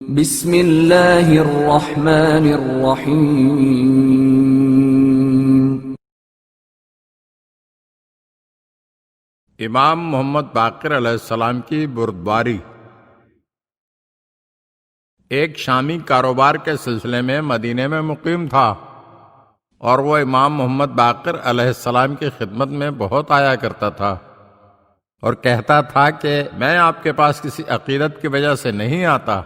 بسم اللہ الرحمن الرحیم۔ امام محمد باقر علیہ السلام کی بردباری۔ ایک شامی کاروبار کے سلسلے میں مدینے میں مقیم تھا اور وہ امام محمد باقر علیہ السلام کی خدمت میں بہت آیا کرتا تھا اور کہتا تھا کہ میں آپ کے پاس کسی عقیدت کی وجہ سے نہیں آتا،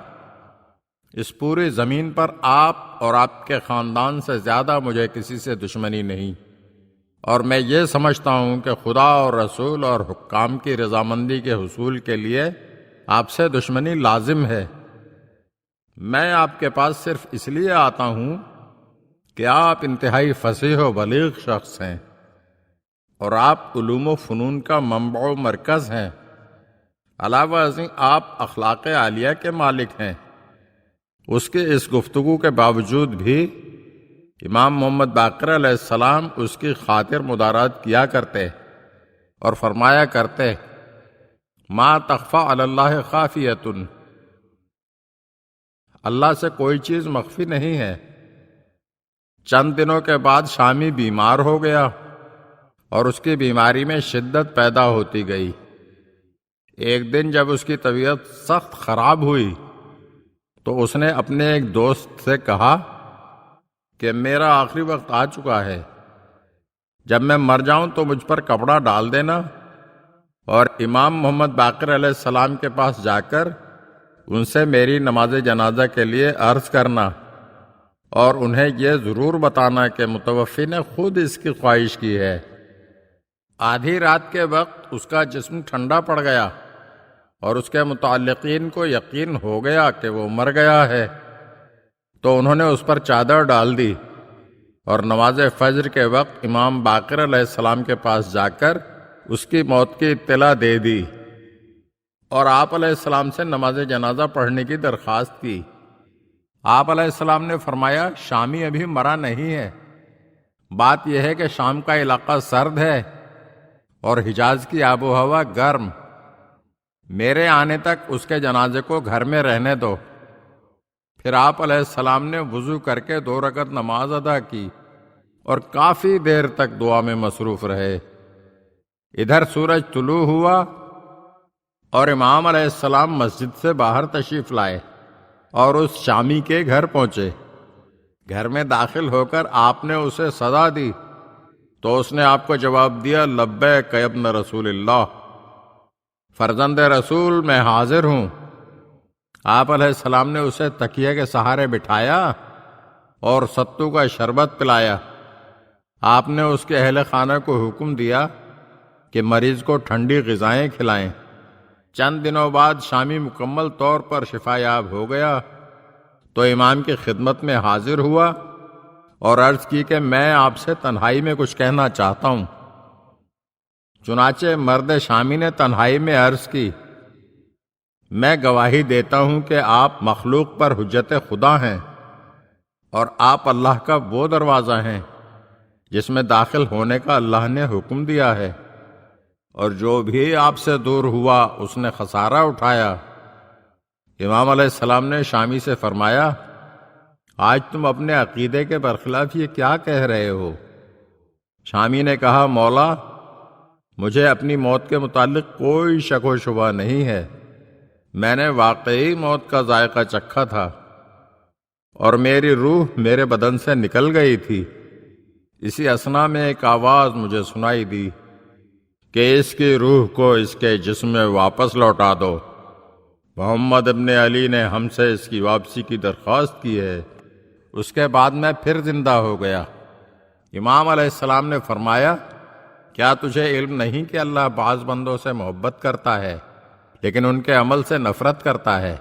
اس پوری زمین پر آپ اور آپ کے خاندان سے زیادہ مجھے کسی سے دشمنی نہیں، اور میں یہ سمجھتا ہوں کہ خدا اور رسول اور حکام کی رضامندی کے حصول کے لیے آپ سے دشمنی لازم ہے۔ میں آپ کے پاس صرف اس لیے آتا ہوں کہ آپ انتہائی فصیح و بلیغ شخص ہیں اور آپ علوم و فنون کا منبع و مرکز ہیں، علاوہ ازیں آپ اخلاق عالیہ کے مالک ہیں۔ اس کی اس گفتگو کے باوجود بھی امام محمد باقر علیہ السلام اس کی خاطر مدارات کیا کرتے اور فرمایا کرتے، ما تخفی علی اللہ خافیۃ، اللہ سے کوئی چیز مخفی نہیں ہے۔ چند دنوں کے بعد شامی بیمار ہو گیا اور اس کی بیماری میں شدت پیدا ہوتی گئی۔ ایک دن جب اس کی طبیعت سخت خراب ہوئی تو اس نے اپنے ایک دوست سے کہا کہ میرا آخری وقت آ چکا ہے، جب میں مر جاؤں تو مجھ پر کپڑا ڈال دینا اور امام محمد باقر علیہ السلام کے پاس جا کر ان سے میری نماز جنازہ کے لیے عرض کرنا اور انہیں یہ ضرور بتانا کہ متوفی نے خود اس کی خواہش کی ہے۔ آدھی رات کے وقت اس کا جسم ٹھنڈا پڑ گیا اور اس کے متعلقین کو یقین ہو گیا کہ وہ مر گیا ہے، تو انہوں نے اس پر چادر ڈال دی اور نماز فجر کے وقت امام باقر علیہ السلام کے پاس جا کر اس کی موت کی اطلاع دے دی اور آپ علیہ السلام سے نماز جنازہ پڑھنے کی درخواست کی۔ آپ علیہ السلام نے فرمایا، شامی ابھی مرا نہیں ہے، بات یہ ہے کہ شام کا علاقہ سرد ہے اور حجاز کی آب و ہوا گرم، میرے آنے تک اس کے جنازے کو گھر میں رہنے دو۔ پھر آپ علیہ السلام نے وضو کر کے 2 رکعت نماز ادا کی اور کافی دیر تک دعا میں مصروف رہے۔ ادھر سورج طلوع ہوا اور امام علیہ السلام مسجد سے باہر تشریف لائے اور اس شامی کے گھر پہنچے۔ گھر میں داخل ہو کر آپ نے اسے صدا دی تو اس نے آپ کو جواب دیا، لبیک ابن رسول اللہ، فرزند رسول میں حاضر ہوں۔ آپ علیہ السلام نے اسے تکیے کے سہارے بٹھایا اور ستو کا شربت پلایا۔ آپ نے اس کے اہل خانہ کو حکم دیا کہ مریض کو ٹھنڈی غذائیں کھلائیں۔ چند دنوں بعد شامی مکمل طور پر شفا یاب ہو گیا تو امام کی خدمت میں حاضر ہوا اور عرض کی کہ میں آپ سے تنہائی میں کچھ کہنا چاہتا ہوں۔ چنانچہ مرد شامی نے تنہائی میں عرض کی، میں گواہی دیتا ہوں کہ آپ مخلوق پر حجت خدا ہیں اور آپ اللہ کا وہ دروازہ ہیں جس میں داخل ہونے کا اللہ نے حکم دیا ہے، اور جو بھی آپ سے دور ہوا اس نے خسارہ اٹھایا۔ امام علیہ السلام نے شامی سے فرمایا، آج تم اپنے عقیدے کے برخلاف یہ کیا کہہ رہے ہو؟ شامی نے کہا، مولا، مجھے اپنی موت کے متعلق کوئی شک و شبہ نہیں ہے، میں نے واقعی موت کا ذائقہ چکھا تھا اور میری روح میرے بدن سے نکل گئی تھی۔ اسی اثنا میں ایک آواز مجھے سنائی دی کہ اس کی روح کو اس کے جسم میں واپس لوٹا دو۔ محمد ابن علی نے ہم سے اس کی واپسی کی درخواست کی ہے۔ اس کے بعد میں پھر زندہ ہو گیا۔ امام علیہ السلام نے فرمایا، کیا تجھے علم نہیں کہ اللہ بعض بندوں سے محبت کرتا ہے لیکن ان کے عمل سے نفرت کرتا ہے،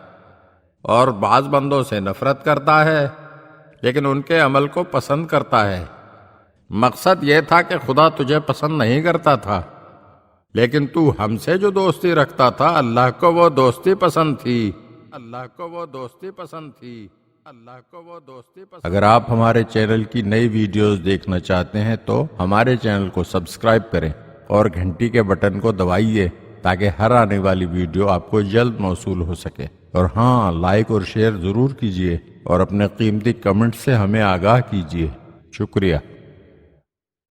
اور بعض بندوں سے نفرت کرتا ہے لیکن ان کے عمل کو پسند کرتا ہے؟ مقصد یہ تھا کہ خدا تجھے پسند نہیں کرتا تھا، لیکن تو ہم سے جو دوستی رکھتا تھا اللہ کو وہ دوستی پسند تھی، اللہ کو وہ دوستی پسند تھی، اللہ کو وہ دوستی پسند۔ اگر آپ ہمارے چینل کی نئی ویڈیوز دیکھنا چاہتے ہیں تو ہمارے چینل کو سبسکرائب کریں اور گھنٹی کے بٹن کو دبائیے تاکہ ہر آنے والی ویڈیو آپ کو جلد موصول ہو سکے۔ اور ہاں، لائک اور شیئر ضرور کیجیے اور اپنے قیمتی کمنٹ سے ہمیں آگاہ کیجیے۔ شکریہ۔